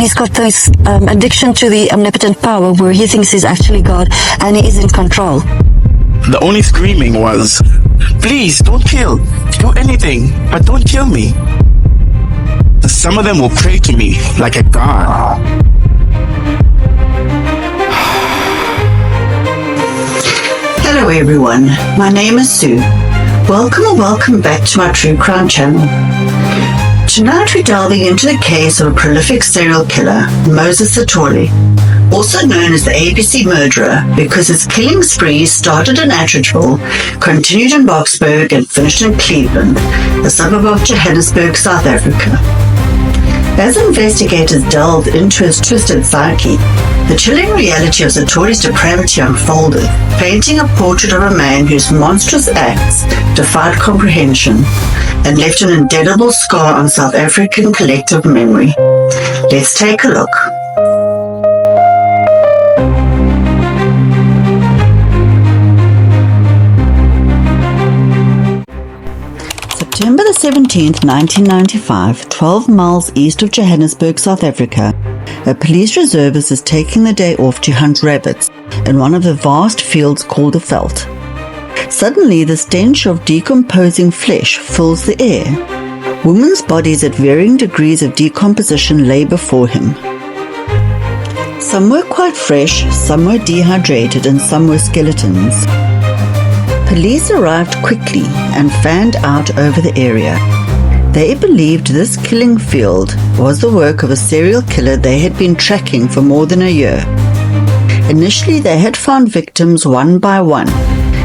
he's got this addiction to the omnipotent power where he thinks he's actually God and he is in control. The only screaming was, please don't kill, do anything, but don't kill me. Some of them will pray to me like a god. Hello everyone, my name is Sue. Welcome back to my True Crime channel. Tonight we're delving into the case of a prolific serial killer, Moses Sithole, also known as the ABC murderer because his killing spree started in Atteridgeville, continued in Boksburg and finished in Cleveland, a suburb of Johannesburg, South Africa. As investigators delved into his twisted psyche, the chilling reality of Sithole's depravity unfolded, painting a portrait of a man whose monstrous acts defied comprehension and left an indelible scar on South African collective memory. Let's take a look. September the 17th, 1995, 12 miles east of Johannesburg, South Africa, a police reservist is taking the day off to hunt rabbits in one of the vast fields called a veld. Suddenly, the stench of decomposing flesh fills the air. Women's bodies at varying degrees of decomposition lay before him. Some were quite fresh, some were dehydrated, and some were skeletons. Police arrived quickly and fanned out over the area. They believed this killing field was the work of a serial killer they had been tracking for more than a year. Initially, they had found victims one by one,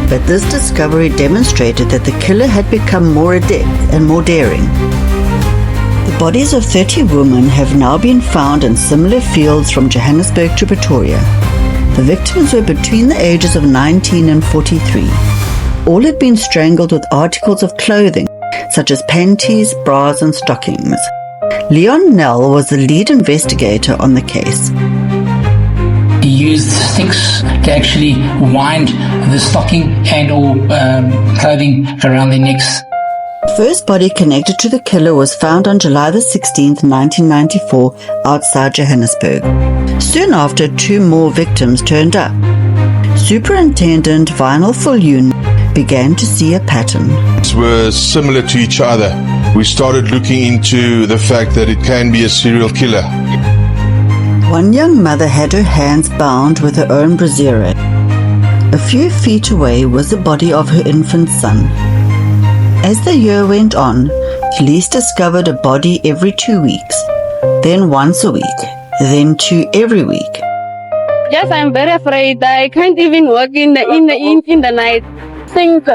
but this discovery demonstrated that the killer had become more adept and more daring. The bodies of 30 women have now been found in similar fields from Johannesburg to Pretoria. The victims were between the ages of 19 and 43. All had been strangled with articles of clothing, such as panties, bras, and stockings. Leon Nell was the lead investigator on the case. He used sticks to actually wind the stocking and or clothing around their necks. The first body connected to the killer was found on July the 16th, 1994, outside Johannesburg. Soon after, 2 more victims turned up. Superintendent Vinyl Fulyoon began to see a pattern. Were similar to each other. We started looking into the fact that it can be a serial killer. One young mother had her hands bound with her own brassiere. A few feet away was the body of her infant son. As the year went on, police discovered a body every 2 weeks, then once a week, then 2 every week. Yes, I'm very afraid. I can't even walk in the night. I think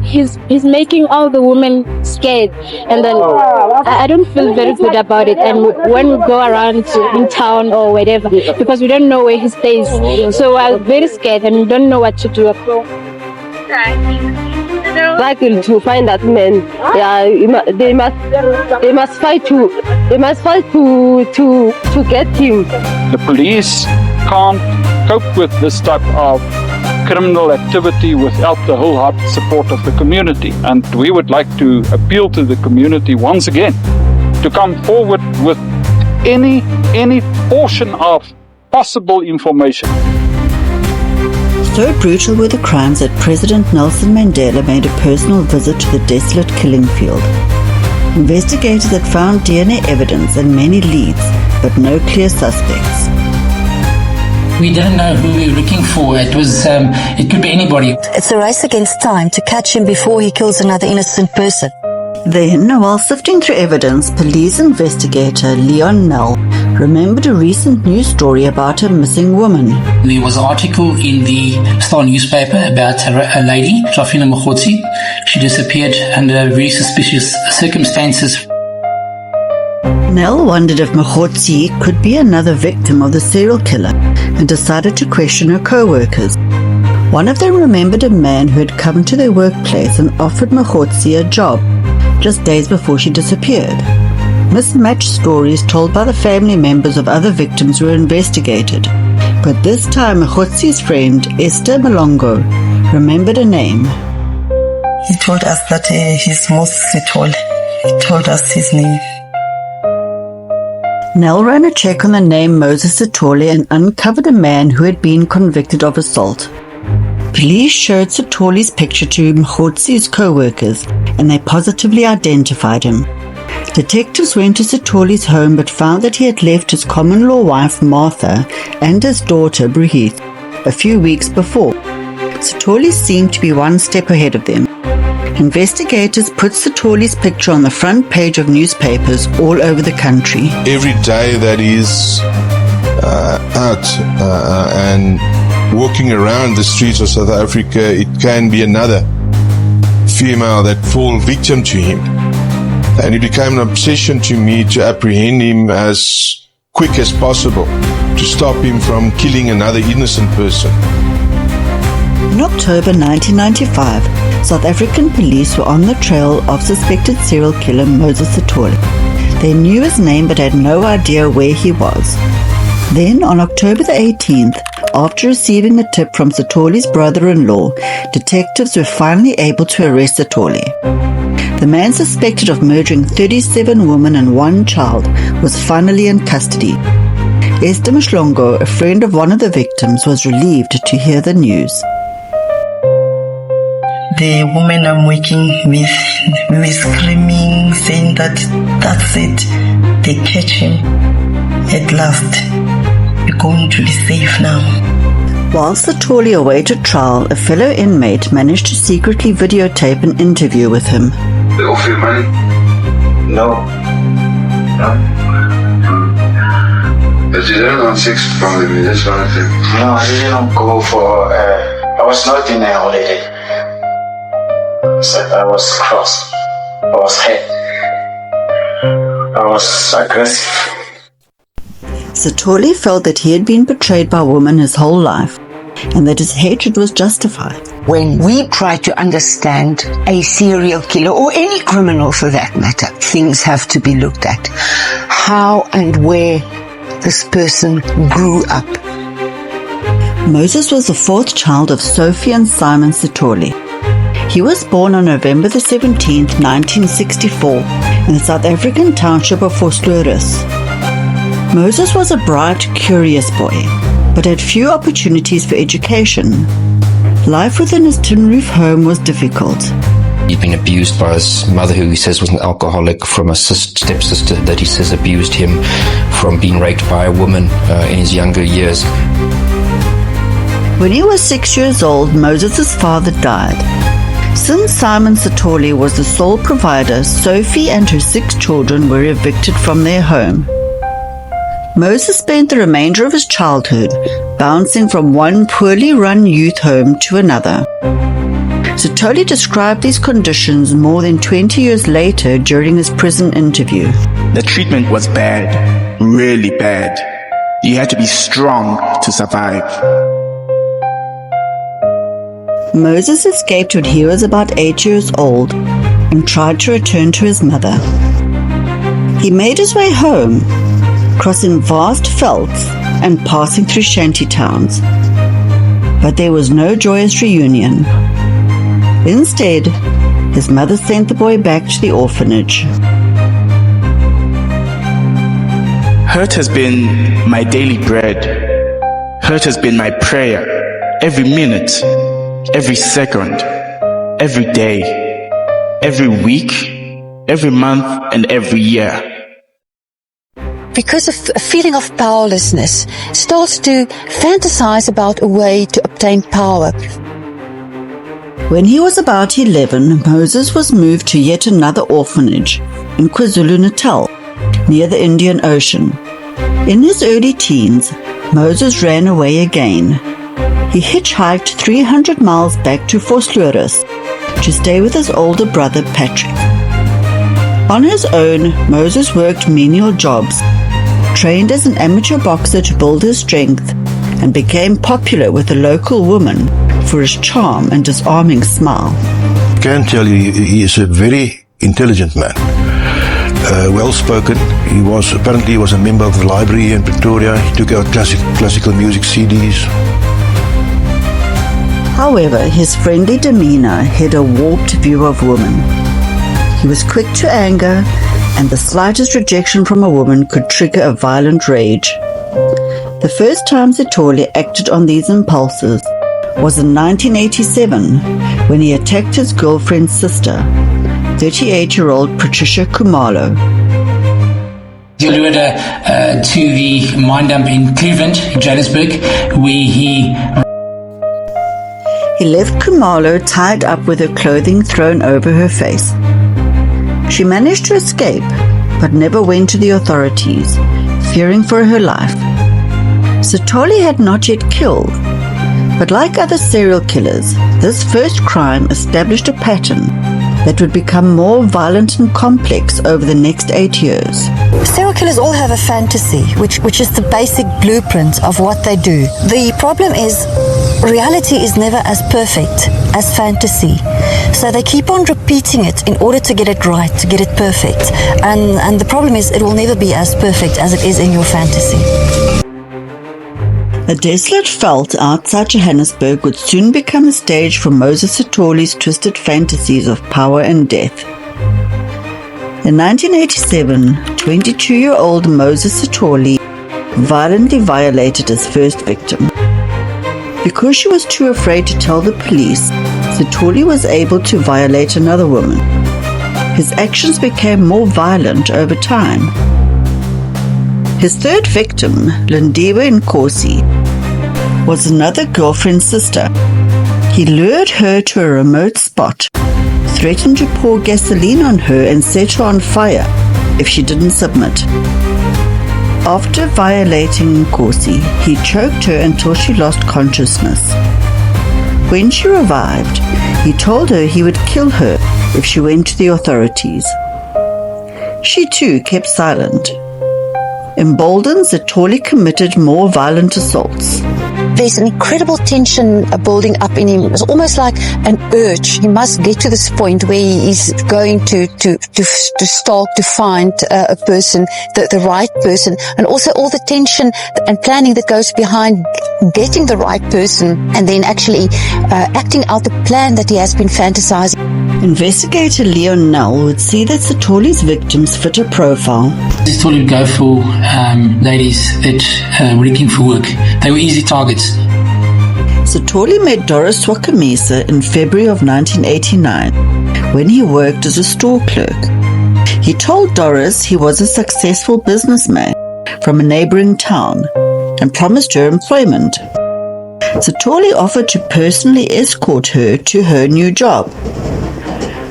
he's making all the women scared, and then I don't feel very good about it. And when we go around in town or whatever, because we don't know where he stays, so I'm very scared and we don't know what to do. Struggle to find that man. Yeah, they must fight to get him. The police can't cope with this type of criminal activity without the wholehearted support of the community, and we would like to appeal to the community once again to come forward with any portion of possible information. So brutal were the crimes that President Nelson Mandela made a personal visit to the desolate killing field. Investigators had found DNA evidence and many leads, but no clear suspects. We didn't know who we were looking for. It could be anybody. It's a race against time to catch him before he kills another innocent person. Then, while sifting through evidence, police investigator Leon Nell remembered a recent news story about a missing woman. There was an article in the Star newspaper about a lady, Trafina Mokgotsi. She disappeared under very suspicious circumstances. Nell wondered if Mokgotsi could be another victim of the serial killer and decided to question her co-workers. One of them remembered a man who had come to their workplace and offered Mokgotsi a job just days before she disappeared. Mismatched stories told by the family members of other victims were investigated, but this time Mokgotsi's friend Esther Malongo remembered a name. He told us that he's Moses Sithole. He told us his name. Nell ran a check on the name Moses Sithole and uncovered a man who had been convicted of assault. Police showed Sithole's picture to Mkhotsi's co-workers and they positively identified him. Detectives went to Sithole's home but found that he had left his common-law wife Martha and his daughter Brigitte a few weeks before. Sithole seemed to be one step ahead of them. Investigators put Sithole's picture on the front page of newspapers all over the country. Every day that is out and walking around the streets of South Africa, it can be another female that fall victim to him. And it became an obsession to me to apprehend him as quick as possible, to stop him from killing another innocent person. In October 1995, South African police were on the trail of suspected serial killer Moses Sithole. They knew his name but had no idea where he was. Then, on October the 18th, after receiving a tip from Sithole's brother-in-law, detectives were finally able to arrest Sithole. The man suspected of murdering 37 women and 1 child was finally in custody. Esther Mshlongo, a friend of one of the victims, was relieved to hear the news. The woman I'm working with, we were screaming, saying that that's it, they catch him. At last, we're going to be safe now. Whilst Sithole awaited trial, a fellow inmate managed to secretly videotape an interview with him. They offer you money? No. But you didn't want sex from them, that's one of them. No, I didn't go for, I was not in a holiday. So I was cross, I was hurt, I was aggressive. Sithole felt that he had been betrayed by women his whole life and that his hatred was justified. When we try to understand a serial killer or any criminal for that matter, things have to be looked at. How and where this person grew up. Moses was the 4th child of Sophie and Simon Sithole. He was born on November the 17th, 1964, in the South African township of Vosloorus. Moses was a bright, curious boy, but had few opportunities for education. Life within his tin roof home was difficult. He'd been abused by his mother, who he says was an alcoholic, from a stepsister that he says abused him, from being raped by a woman in his younger years. When he was 6 years old, Moses' father died. Since Simon Sithole was the sole provider, Sophie and her 6 children were evicted from their home. Moses spent the remainder of his childhood bouncing from one poorly run youth home to another. Sithole described these conditions more than 20 years later during his prison interview. The treatment was bad, really bad. You had to be strong to survive. Moses escaped when he was about 8 years old and tried to return to his mother. He made his way home, crossing vast velds and passing through shanty towns. But there was no joyous reunion. Instead, his mother sent the boy back to the orphanage. Hurt has been my daily bread. Hurt has been my prayer. Every minute, every second, every day, every week, every month, and every year. Because of a feeling of powerlessness, starts to fantasize about a way to obtain power. When he was about 11, Moses was moved to yet another orphanage in KwaZulu-Natal, near the Indian Ocean. In his early teens, Moses ran away again. He hitchhiked 300 miles back to Vosloorus to stay with his older brother Patrick. On his own, Moses worked menial jobs, trained as an amateur boxer to build his strength, and became popular with the local women for his charm and disarming smile. I can tell you he is a very intelligent man, well-spoken. He was a member of the library in Pretoria. He took out classical music CDs. However, his friendly demeanor had a warped view of women. He was quick to anger, and the slightest rejection from a woman could trigger a violent rage. The first time Sithole acted on these impulses was in 1987 when he attacked his girlfriend's sister, 38-year-old Patricia Khumalo. He lured her to the mine dump in Cleveland, Johannesburg, where he left Khumalo tied up with her clothing thrown over her face. She managed to escape, but never went to the authorities, fearing for her life. Sithole had not yet killed, but like other serial killers, this first crime established a pattern that would become more violent and complex over the next 8 years. Serial killers all have a fantasy, which is the basic blueprint of what they do. The problem is, reality is never as perfect as fantasy. So they keep on repeating it in order to get it right, to get it perfect. And the problem is, it will never be as perfect as it is in your fantasy. A desolate veld outside Johannesburg would soon become a stage for Moses Sithole's twisted fantasies of power and death. In 1987, 22-year-old Moses Sithole violently violated his first victim. Because she was too afraid to tell the police, Sithole was able to violate another woman. His actions became more violent over time. His third victim, Lindiwe Nkosi, was another girlfriend's sister. He lured her to a remote spot, threatened to pour gasoline on her and set her on fire if she didn't submit. After violating Nkosi, he choked her until she lost consciousness. When she revived, he told her he would kill her if she went to the authorities. She too kept silent. Emboldened, Sithole committed more violent assaults. There's an incredible tension building up in him. It's almost like an urge. He must get to this point where he is going to stalk, to find a person, the right person, and also all the tension and planning that goes behind getting the right person and then actually acting out the plan that he has been fantasizing. Investigator Leon Null would see that Sithole's victims fit a profile. Sithole would go for ladies that were looking for work. They were easy targets. Sithole met Doris Swakamisa in February of 1989 when he worked as a store clerk. He told Doris he was a successful businessman from a neighboring town and promised her employment. Sithole offered to personally escort her to her new job.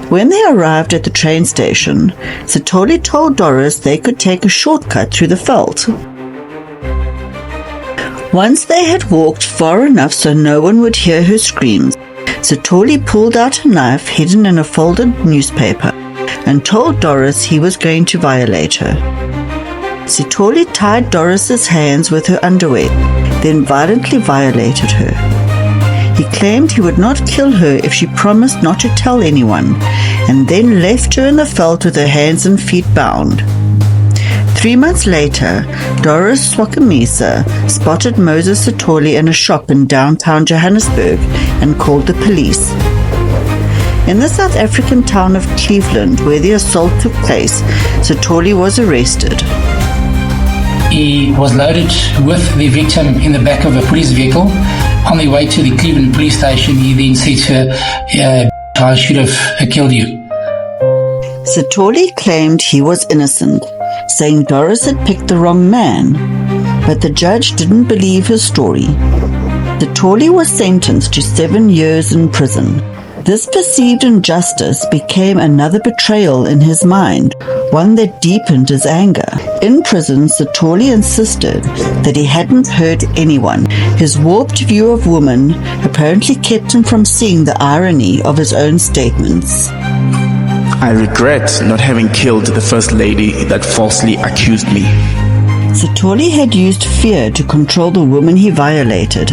When they arrived at the train station, Sithole told Doris they could take a shortcut through the veld. Once they had walked far enough so no one would hear her screams, Sithole pulled out a knife hidden in a folded newspaper and told Doris he was going to violate her. Sithole tied Doris's hands with her underwear, then violently violated her. He claimed he would not kill her if she promised not to tell anyone, and then left her in the veld with her hands and feet bound. 3 months later, Doris Swakamisa spotted Moses Sithole in a shop in downtown Johannesburg and called the police. In the South African town of Cleveland, where the assault took place, Sithole was arrested. He was loaded with the victim in the back of a police vehicle. On the way to the Cleveland police station, he then said to her, I should have killed you. Sithole claimed he was innocent, saying Doris had picked the wrong man, but the judge didn't believe his story. Sithole was sentenced to 7 years in prison. This perceived injustice became another betrayal in his mind, one that deepened his anger. In prison, Sithole insisted that he hadn't hurt anyone. His warped view of women apparently kept him from seeing the irony of his own statements. I regret not having killed the first lady that falsely accused me. Sithole had used fear to control the woman he violated.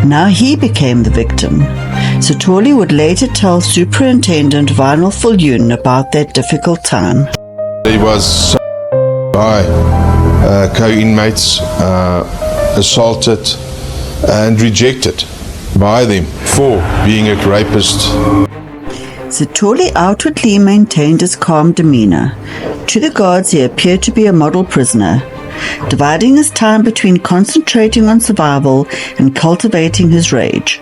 Now he became the victim. Sithole would later tell Superintendent Vinyl Viljoen about that difficult time. He was by co-inmates, assaulted and rejected by them for being a rapist. Sithole outwardly maintained his calm demeanor, To the guards, he appeared to be a model prisoner, dividing his time between concentrating on survival and cultivating his rage.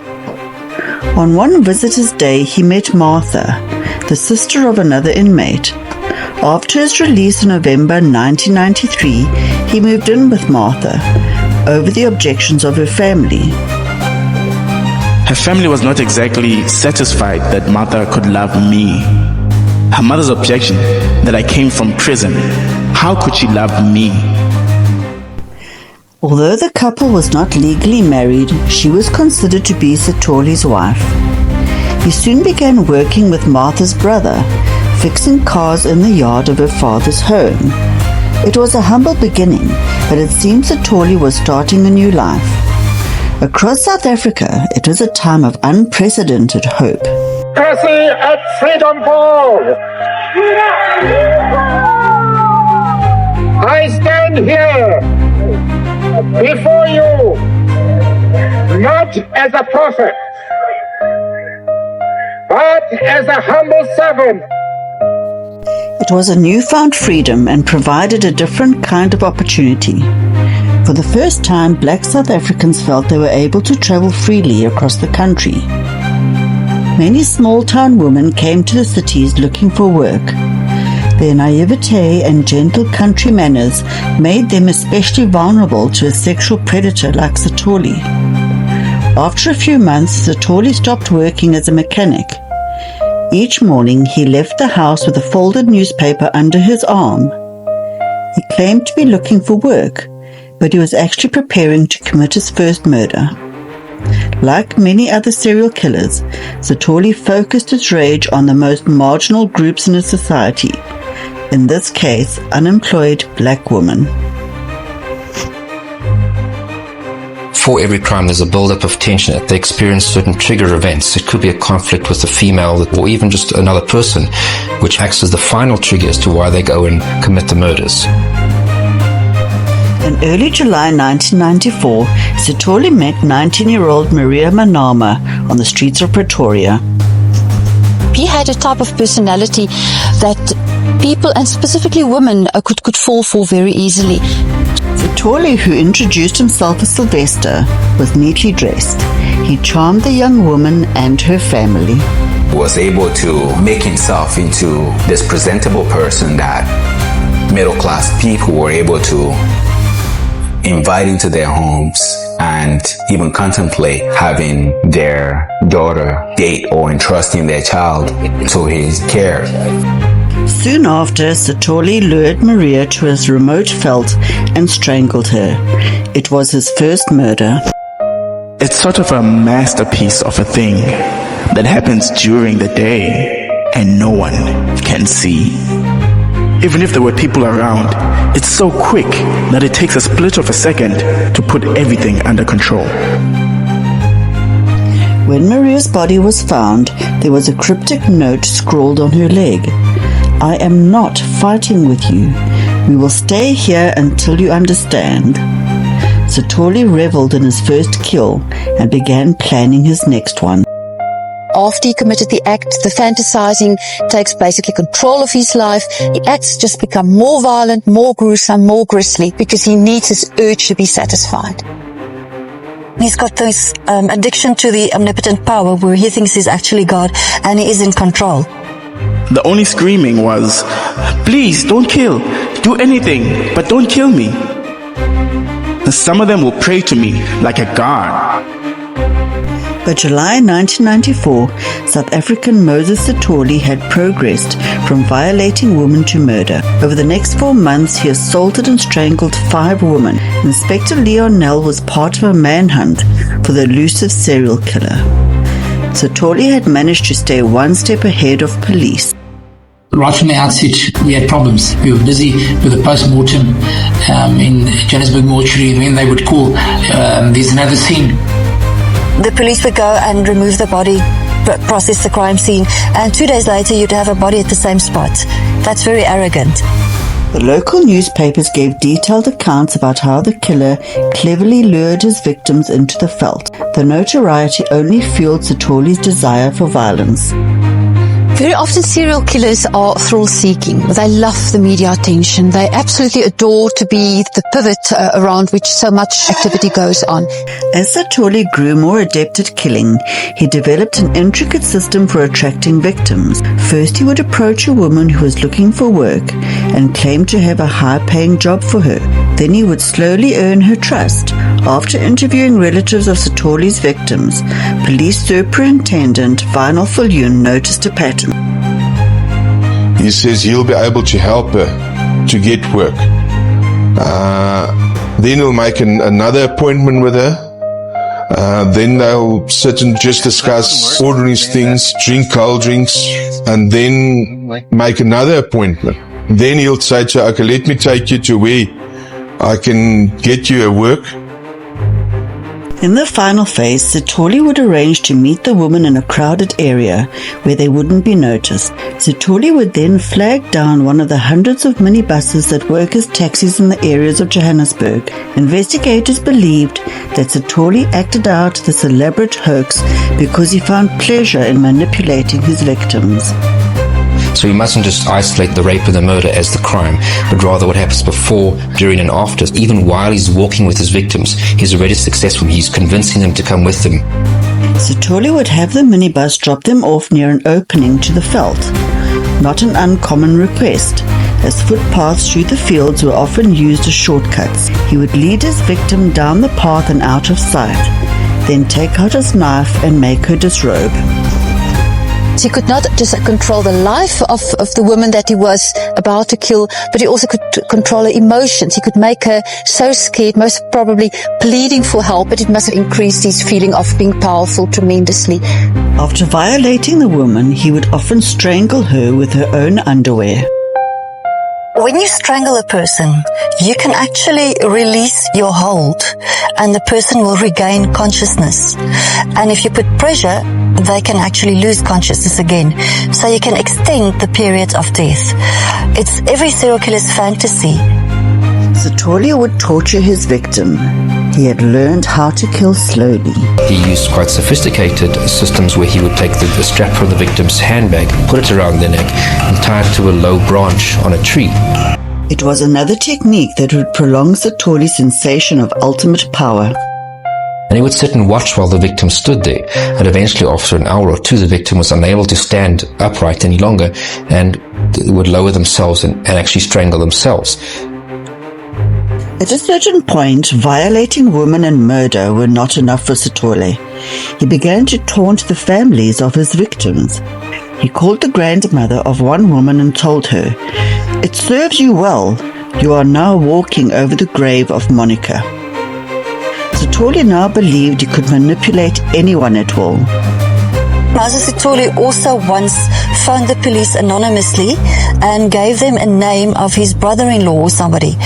On one visitor's day, he met Martha, the sister of another inmate. After his release in November 1993, he moved in with Martha over the objections of her family. Her family was not exactly satisfied that Martha could love me. Her mother's objection that I came from prison. How could she love me? Although the couple was not legally married, she was considered to be Sithole's wife. He soon began working with Martha's brother, fixing cars in the yard of her father's home. It was a humble beginning, but it seems Sithole was starting a new life. Across South Africa, it was a time of unprecedented hope. Democracy at Freedom Ball! I stand here before you not as a prophet, but as a humble servant. It was a newfound freedom and provided a different kind of opportunity. For the first time, black South Africans felt they were able to travel freely across the country. Many small-town women came to the cities looking for work. Their naivete and gentle country manners made them especially vulnerable to a sexual predator like Sithole. After a few months, Sithole stopped working as a mechanic. Each morning, he left the house with a folded newspaper under his arm. He claimed to be looking for work, but he was actually preparing to commit his first murder. Like many other serial killers, Sithole focused his rage on the most marginal groups in his society, in this case, unemployed black women. For every crime, there's a build-up of tension. They experience certain trigger events. It could be a conflict with a female or even just another person, which acts as the final trigger as to why they go and commit the murders. In early July 1994, Sithole met 19-year-old Maria Manama on the streets of Pretoria. He had a type of personality that people, and specifically women, could fall for very easily. Sithole, who introduced himself as Sylvester, was neatly dressed. He charmed the young woman and her family. He was able to make himself into this presentable person that middle-class people were able to invite into their homes and even contemplate having their daughter date or entrusting their child to his care. Soon after, Sithole lured Maria to his remote veld and strangled her. It was his first murder. It's sort of a masterpiece of a thing that happens during the day and no one can see. Even if there were people around, it's so quick that it takes a split of a second to put everything under control. When Maria's body was found, there was a cryptic note scrawled on her leg. "I am not fighting with you. We will stay here until you understand." Sithole reveled in his first kill and began planning his next one. After he committed the act, the fantasizing takes basically control of his life. The acts just become more violent, more gruesome, more grisly, because he needs his urge to be satisfied. He's got this addiction to the omnipotent power where he thinks he's actually God and he is in control. The only screaming was, "Please, don't kill. Do anything, but don't kill me." Some of them will pray to me like a god. By July 1994, South African Moses Sithole had progressed from violating women to murder. Over the next 4 months, he assaulted and strangled 5 women. Inspector Leon Nell was part of a manhunt for the elusive serial killer. Sithole had managed to stay one step ahead of police. Right from the outset, we had problems. We were busy with the post-mortem in Johannesburg mortuary, and then they would call, there's another scene. The police would go and remove the body, process the crime scene, and 2 days later you'd have a body at the same spot. That's very arrogant. The local newspapers gave detailed accounts about how the killer cleverly lured his victims into the veld. The notoriety only fueled Sithole's desire for violence. Very often serial killers are thrill-seeking. They love the media attention. They absolutely adore to be the pivot around which so much activity goes on. As Sithole grew more adept at killing, he developed an intricate system for attracting victims. First, he would approach a woman who was looking for work and claim to have a high-paying job for her. Then he would slowly earn her trust. After interviewing relatives of Sithole's victims, Police Superintendent Vinal Viljoen noticed a pattern. He says he'll be able to help her to get work. Then he'll make another appointment with her. Then they'll sit and just discuss ordinary things, drink cold drinks, and then make another appointment. Then he'll say to her, okay, let me take you to where I can get you a work. In the final phase, Sithole would arrange to meet the woman in a crowded area where they wouldn't be noticed. Sithole would then flag down one of the hundreds of minibuses that work as taxis in the areas of Johannesburg. Investigators believed that Sithole acted out this elaborate hoax because he found pleasure in manipulating his victims. So we mustn't just isolate the rape and the murder as the crime, but rather what happens before, during and after. Even while he's walking with his victims, he's already successful. He's convincing them to come with him. Sithole would have the minibus drop them off near an opening to the veld. Not an uncommon request, as footpaths through the fields were often used as shortcuts. He would lead his victim down the path and out of sight, then take out his knife and make her disrobe. He could not just control the life of the woman that he was about to kill, but he also could control her emotions. He could make her so scared, most probably pleading for help, but it must have increased his feeling of being powerful tremendously. After violating the woman, he would often strangle her with her own underwear. When you strangle a person, you can actually release your hold and the person will regain consciousness. And if you put pressure, they can actually lose consciousness again. So you can extend the period of death. It's every serial killer's fantasy. Sithole would torture his victim. He had learned how to kill slowly. He used quite sophisticated systems where he would take the strap from the victim's handbag, put it around their neck, and tie it to a low branch on a tree. It was another technique that would prolong Sithole's sensation of ultimate power. And he would sit and watch while the victim stood there. And eventually, after an hour or two, the victim was unable to stand upright any longer and would lower themselves and actually strangle themselves. At a certain point, violating women and murder were not enough for Sithole. He began to taunt the families of his victims. He called the grandmother of one woman and told her, "It serves you well. You are now walking over the grave of Monica." Sithole now believed he could manipulate anyone at will. Moses Sithole also once phoned the police anonymously and gave them a name of his brother-in-law or somebody,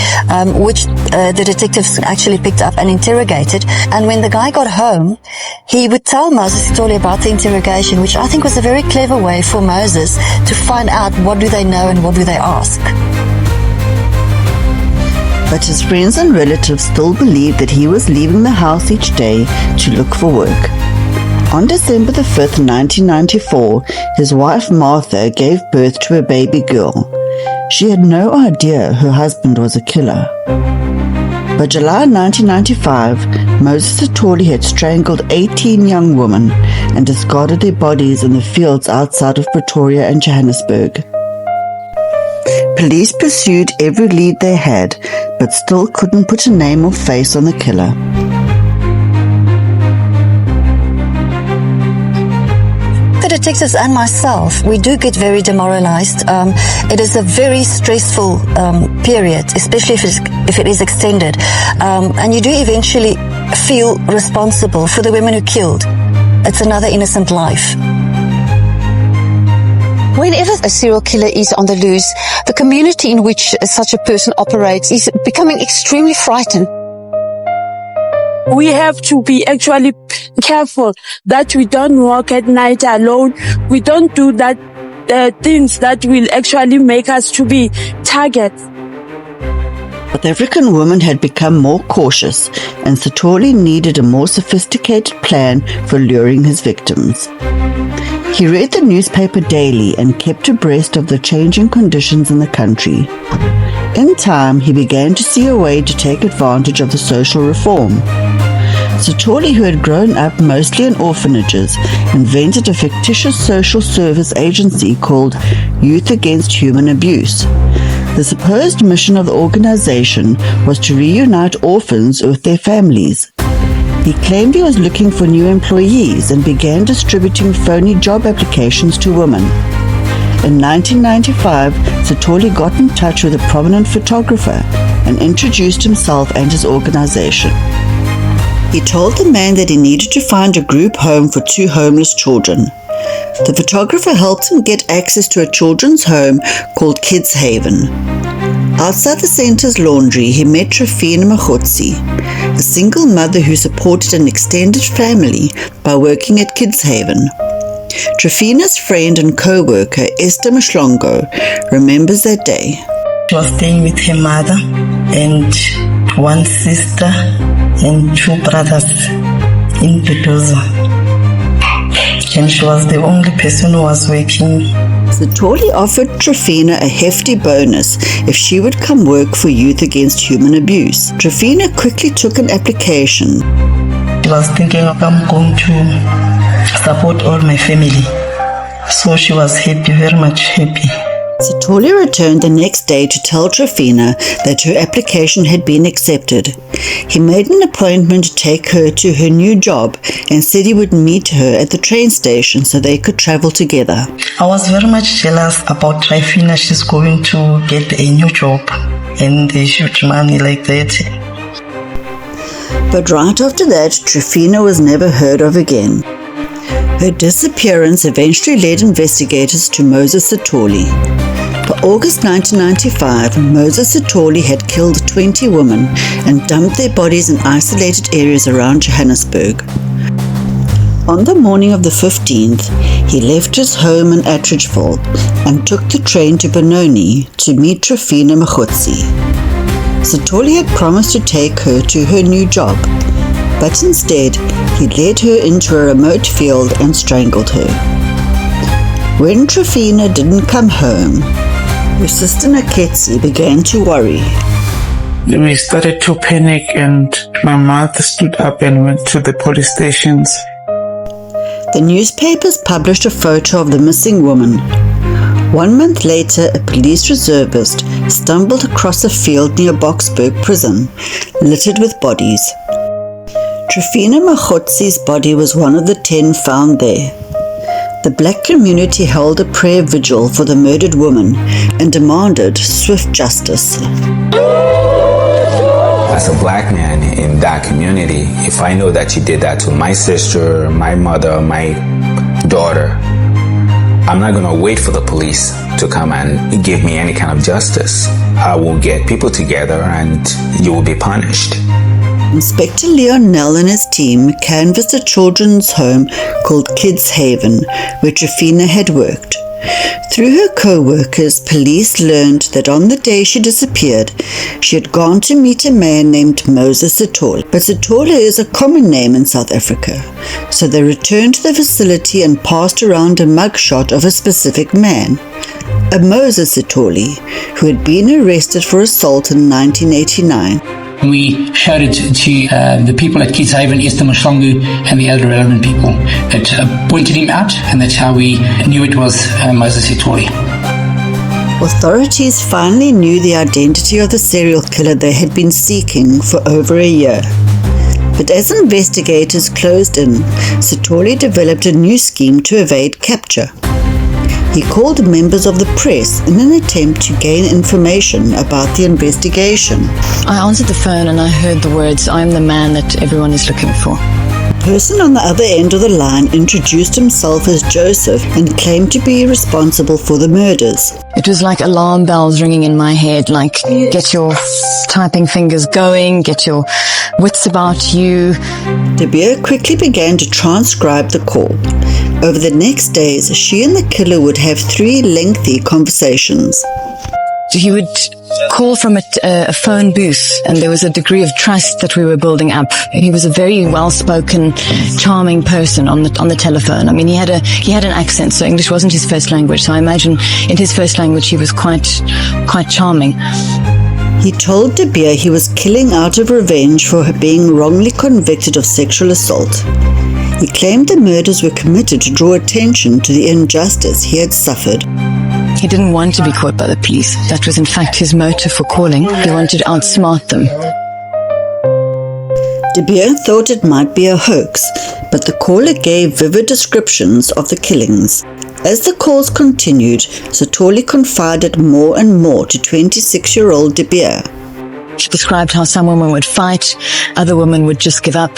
which the detectives actually picked up and interrogated. And when the guy got home, he would tell Moses Sithole about the interrogation, which I think was a very clever way for Moses to find out what do they know and what do they ask. But his friends and relatives still believed that he was leaving the house each day to look for work. On December the 5th, 1994, his wife Martha gave birth to a baby girl. She had no idea her husband was a killer. By July 1995, Moses Sithole had strangled 18 young women and discarded their bodies in the fields outside of Pretoria and Johannesburg. Police pursued every lead they had, but still couldn't put a name or face on the killer. Detectives and myself, we do get very demoralized. It is a very stressful period, especially if it is extended. And you do eventually feel responsible for the women who killed. It's another innocent life. Whenever a serial killer is on the loose, the community in which such a person operates is becoming extremely frightened. We have to be actually careful that we don't walk at night alone. We don't do that things that will actually make us to be targets. But the African woman had become more cautious, and Sithole needed a more sophisticated plan for luring his victims. He read the newspaper daily and kept abreast of the changing conditions in the country. In time, he began to see a way to take advantage of the social reform. Sithole, who had grown up mostly in orphanages, invented a fictitious social service agency called Youth Against Human Abuse. The supposed mission of the organization was to reunite orphans with their families. He claimed he was looking for new employees and began distributing phony job applications to women. In 1995, Sithole got in touch with a prominent photographer and introduced himself and his organization. He told the man that he needed to find a group home for 2 homeless children. The photographer helped him get access to a children's home called Kids Haven. Outside the center's laundry, he met Trifina Mahotsi, a single mother who supported an extended family by working at Kids Haven. Trifina's friend and co-worker, Esther Mshlongo, remembers that day. She was staying with her mother and 1 sister and 2 brothers in Pedoza. And she was the only person who was working. Sithole offered Trifina a hefty bonus if she would come work for Youth Against Human Abuse. Trifina quickly took an application. She was thinking I'm going to support all my family. So she was happy, very much happy. Sithole returned the next day to tell Trifina that her application had been accepted. He made an appointment to take her to her new job and said he would meet her at the train station so they could travel together. I was very much jealous about Trifina. She's going to get a new job and they huge money like that. But right after that, Trifina was never heard of again. Her disappearance eventually led investigators to Moses Sithole. By August 1995, Moses Sithole had killed 20 women and dumped their bodies in isolated areas around Johannesburg. On the morning of the 15th, he left his home in Atteridgeville and took the train to Benoni to meet Trifina Mahotsi. Sithole had promised to take her to her new job, but instead he led her into a remote field and strangled her. When Trifina didn't come home, her sister Naketsi began to worry. We started to panic and my mother stood up and went to the police stations. The newspapers published a photo of the missing woman. 1 month later, a police reservist stumbled across a field near Boksburg prison, littered with bodies. Trifina Mahotsi's body was one of the 10 found there. The black community held a prayer vigil for the murdered woman and demanded swift justice. As a black man in that community, if I know that you did that to my sister, my mother, my daughter, I'm not going to wait for the police to come and give me any kind of justice. I will get people together and you will be punished. Inspector Leon Nell and his team canvassed a children's home called Kids Haven, where Trifina had worked. Through her co-workers, police learned that on the day she disappeared, she had gone to meet a man named Moses Sithole. But Sithole is a common name in South Africa, so they returned to the facility and passed around a mugshot of a specific man, a Moses Sithole, who had been arrested for assault in 1989. We showed it to the people at Kids Haven, Esther Mshlongo, and the other relevant people. It pointed him out, and that's how we knew it was Moses Sithole. Authorities finally knew the identity of the serial killer they had been seeking for over a year. But as investigators closed in, Sithole developed a new scheme to evade capture. He called members of the press in an attempt to gain information about the investigation. I answered the phone and I heard the words, "I'm the man that everyone is looking for." The person on the other end of the line introduced himself as Joseph and claimed to be responsible for the murders. It was like alarm bells ringing in my head, like, get your typing fingers going, get your wits about you. De Beer quickly began to transcribe the call. Over the next days, she and the killer would have 3 lengthy conversations. he would call from a phone booth, and there was a degree of trust that we were building up. He was a very well-spoken, charming person on the telephone. I mean, he had an accent, so English wasn't his first language. So I imagine in his first language he was quite charming. He told De Beer he was killing out of revenge for being wrongly convicted of sexual assault. He claimed the murders were committed to draw attention to the injustice he had suffered. He didn't want to be caught by the police. That was in fact his motive for calling. He wanted to outsmart them. De Beer thought it might be a hoax, but the caller gave vivid descriptions of the killings. As the calls continued, Sithole confided more and more to 26-year-old De Beer. She described how some women would fight, other women would just give up.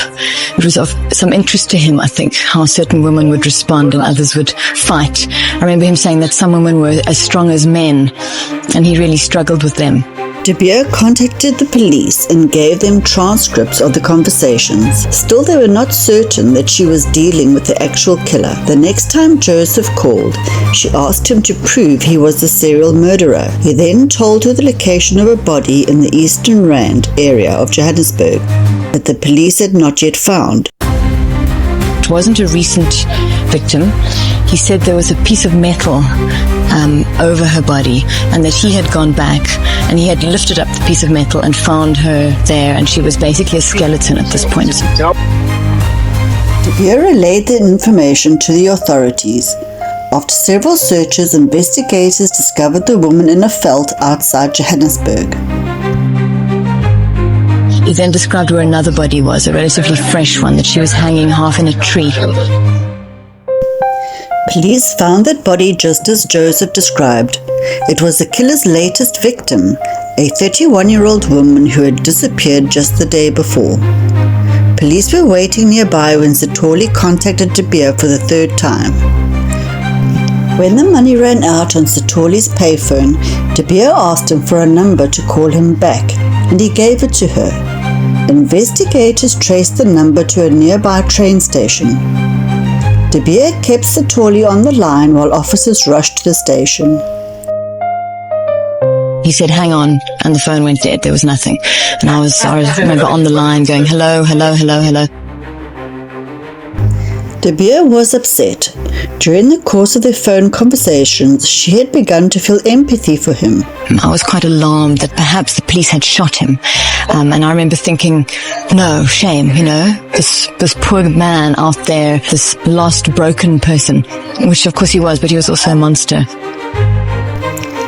It was of some interest to him, I think, how certain women would respond and others would fight. I remember him saying that some women were as strong as men, and he really struggled with them. De Beer contacted the police and gave them transcripts of the conversations. Still, they were not certain that she was dealing with the actual killer. The next time Joseph called, she asked him to prove he was the serial murderer. He then told her the location of a body in the Eastern Rand area of Johannesburg that the police had not yet found. It wasn't a recent victim. He said there was a piece of metal over her body, and that he had gone back and he had lifted up the piece of metal and found her there, and she was basically a skeleton at this point. De Beer relayed the information to the authorities. After several searches, investigators discovered the woman in a veld outside Johannesburg. He then described where another body was, a relatively fresh one, that she was hanging half in a tree. Police found that body just as Joseph described. It was the killer's latest victim, a 31-year-old woman who had disappeared just the day before. Police were waiting nearby when Sithole contacted De Beer for the third time. When the money ran out on Sithole's payphone, De Beer asked him for a number to call him back, and he gave it to her. Investigators traced the number to a nearby train station. De Beer kept Sithole on the line while officers rushed to the station. He said, hang on, and the phone went dead. There was nothing. And I remember on the line going, hello, hello, hello, hello. De Beer was upset. During the course of their phone conversations, she had begun to feel empathy for him. I was quite alarmed that perhaps the police had shot him. And I remember thinking, no, shame, this poor man out there, this lost, broken person, which of course he was, but he was also a monster.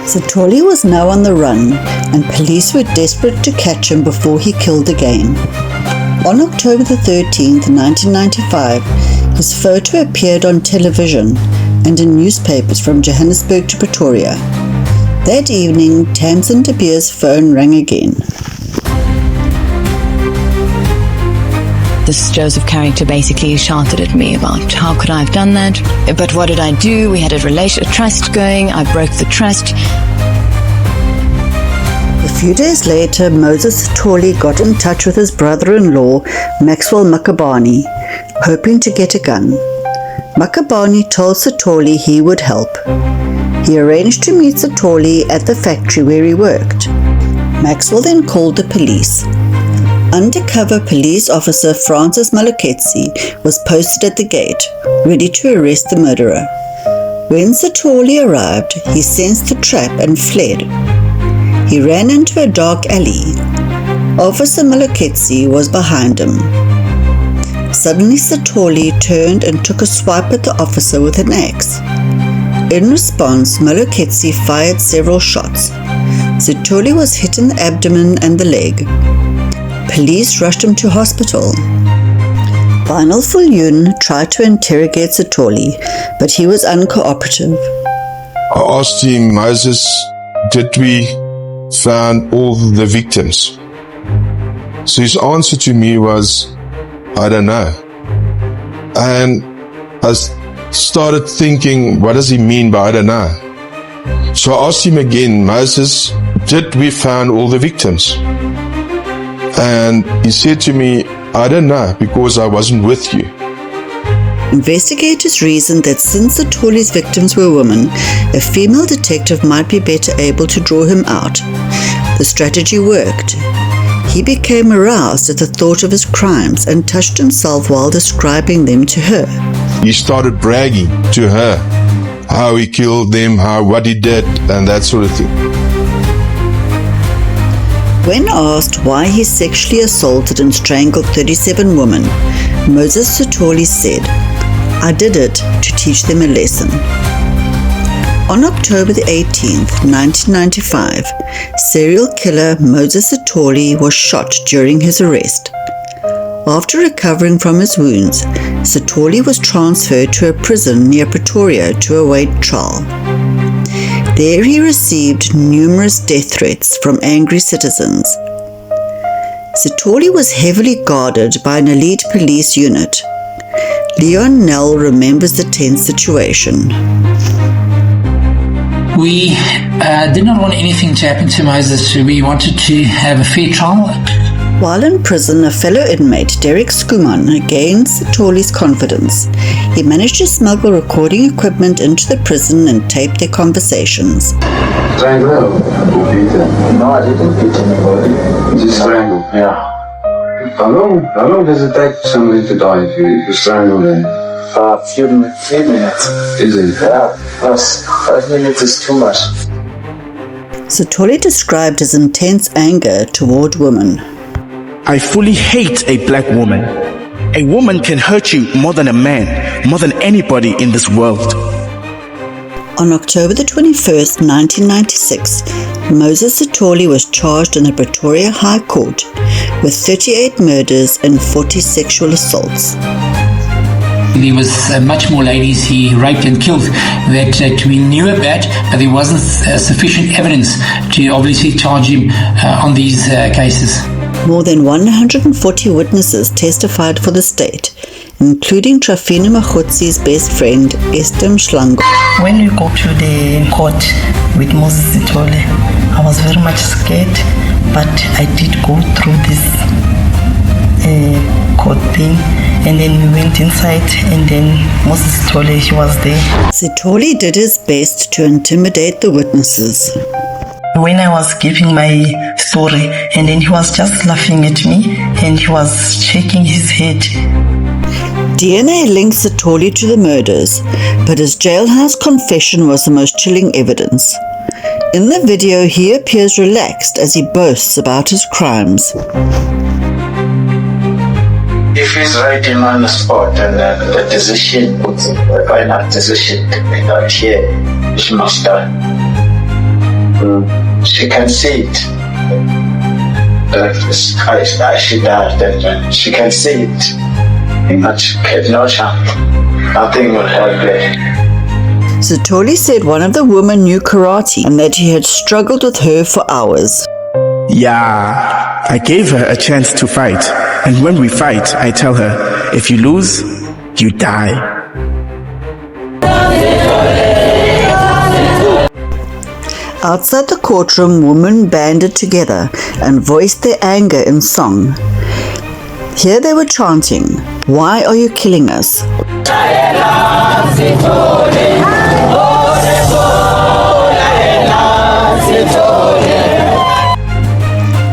Sithole was now on the run, and police were desperate to catch him before he killed again. On October the 13th, 1995, his photo appeared on television and in newspapers from Johannesburg to Pretoria. That evening, Tamsin De Beer's phone rang again. This Joseph character basically shouted at me about how could I have done that, but what did I do? We had a trust going, I broke the trust. A few days later, Moses Sithole got in touch with his brother-in-law, Maxwell Makabane, hoping to get a gun. Makabane told Sithole he would help. He arranged to meet Sithole at the factory where he worked. Maxwell then called the police. Undercover police officer Francis Maluketsi was posted at the gate, ready to arrest the murderer. When Sithole arrived, he sensed the trap and fled. He ran into a dark alley. Officer Maluketsi was behind him. Suddenly Sithole turned and took a swipe at the officer with an axe. In response, Maluketsi fired several shots. Sithole was hit in the abdomen and the leg. Police rushed him to hospital. Lionel Viljoen tried to interrogate Sithole, but he was uncooperative. I asked him, Moses, did we find all the victims? So his answer to me was, I don't know. And I started thinking, what does he mean by I don't know? So I asked him again, Moses, did we find all the victims? And he said to me, I don't know, because I wasn't with you. Investigators reasoned that since Sithole's victims were women, a female detective might be better able to draw him out. The strategy worked. He became aroused at the thought of his crimes and touched himself while describing them to her. He started bragging to her how he killed them, what he did, and that sort of thing. When asked why he sexually assaulted and strangled 37 women, Moses Sithole said, "I did it to teach them a lesson." On October the 18th, 1995, serial killer Moses Sithole was shot during his arrest. After recovering from his wounds, Sithole was transferred to a prison near Pretoria to await trial. There he received numerous death threats from angry citizens. Sithole was heavily guarded by an elite police unit. Leon Nell remembers the tense situation. We did not want anything to happen to Moses. We wanted to have a fair trial. While in prison, a fellow inmate, Derek Skuman, gained Sithole's confidence. He managed to smuggle recording equipment into the prison and tape their conversations. Strangle or beat him? No, I didn't beat anybody. Just strangle? Yeah. How long does it take for somebody to die if you strangle them? A few minutes. Is it? Yeah, 5 minutes is too much. Sithole described his intense anger toward women. I fully hate a black woman. A woman can hurt you more than a man, more than anybody in this world. On October the 21st, 1996, Moses Sithole was charged in the Pretoria High Court with 38 murders and 40 sexual assaults. There was much more ladies he raped and killed that we knew about, but there wasn't sufficient evidence to obviously charge him on these cases. More than 140 witnesses testified for the state, including Trafina Makhotzi's best friend, Esther Mshlango. When we go to the court with Moses Sithole, I was very much scared, but I did go through this court thing, and then we went inside, and then Moses Sithole, he was there. Sithole did his best to intimidate the witnesses. When I was giving my story, and then he was just laughing at me, and he was shaking his head. DNA links Sithole to the murders, but his jailhouse confession was the most chilling evidence. In the video, he appears relaxed as he boasts about his crimes. If he's right him on the spot and the decision, the final decision not here, she must die. She can see it. I she died, and she can see it. No chance. Nothing will help her. Sithole said one of the women knew karate and that he had struggled with her for hours. Yeah, I gave her a chance to fight. And when we fight, I tell her, if you lose, you die. Outside the courtroom, women banded together and voiced their anger in song. Here they were chanting, "Why are you killing us?"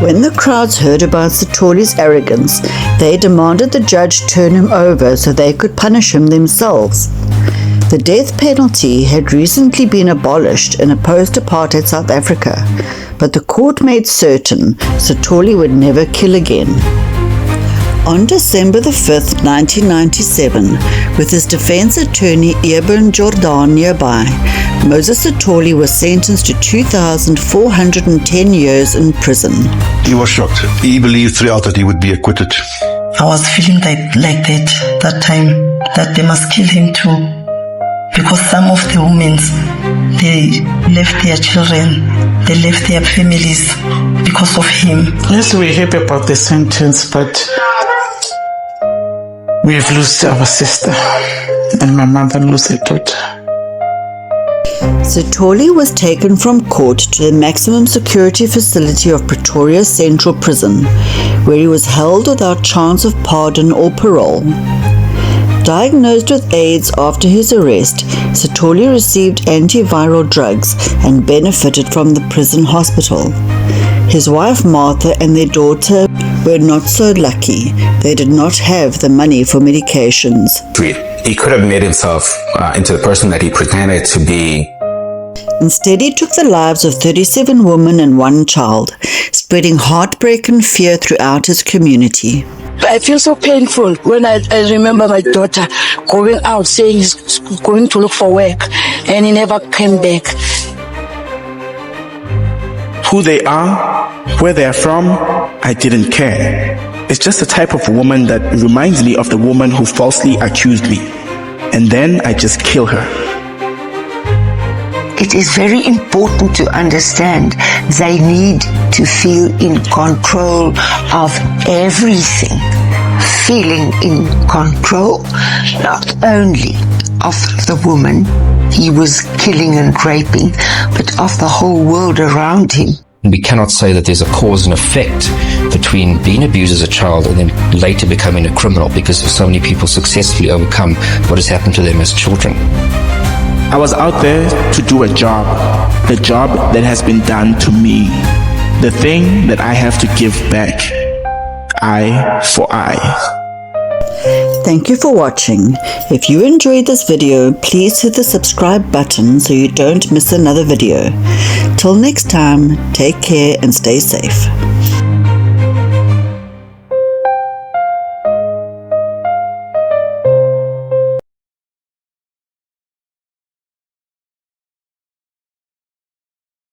When the crowds heard about Sithole's arrogance, they demanded the judge turn him over so they could punish him themselves. The death penalty had recently been abolished in a post-apartheid South Africa, but the court made certain Sithole would never kill again. On December the 5th, 1997, with his defense attorney Eben Jordan nearby, Moses Sithole was sentenced to 2,410 years in prison. He was shocked. He believed throughout that he would be acquitted. I was feeling like that time, that they must kill him too. Because some of the women, they left their children, they left their families because of him. Yes, we're happy about the sentence, but we've lost our sister and my mother lost her daughter. Sithole was taken from court to the maximum security facility of Pretoria Central Prison, where he was held without chance of pardon or parole. Diagnosed with AIDS after his arrest, Sithole received antiviral drugs and benefited from the prison hospital. His wife Martha and their daughter were not so lucky. They did not have the money for medications. He could have made himself into the person that he pretended to be. Instead, he took the lives of 37 women and 1 child, spreading heartbreak and fear throughout his community. I feel so painful when I remember my daughter going out saying he's going to look for work, and he never came back. Who they are, where they are from, I didn't care. It's just a type of woman that reminds me of the woman who falsely accused me. And then I just kill her. It is very important to understand they need to feel in control of everything. Feeling in control not only of the woman he was killing and raping, but of the whole world around him. We cannot say that there's a cause and effect between being abused as a child and then later becoming a criminal, because so many people successfully overcome what has happened to them as children. I was out there to do a job, the job that has been done to me, the thing that I have to give back, eye for eye. Thank you for watching. If you enjoyed this video, please hit the subscribe button so you don't miss another video. Till next time, take care and stay safe.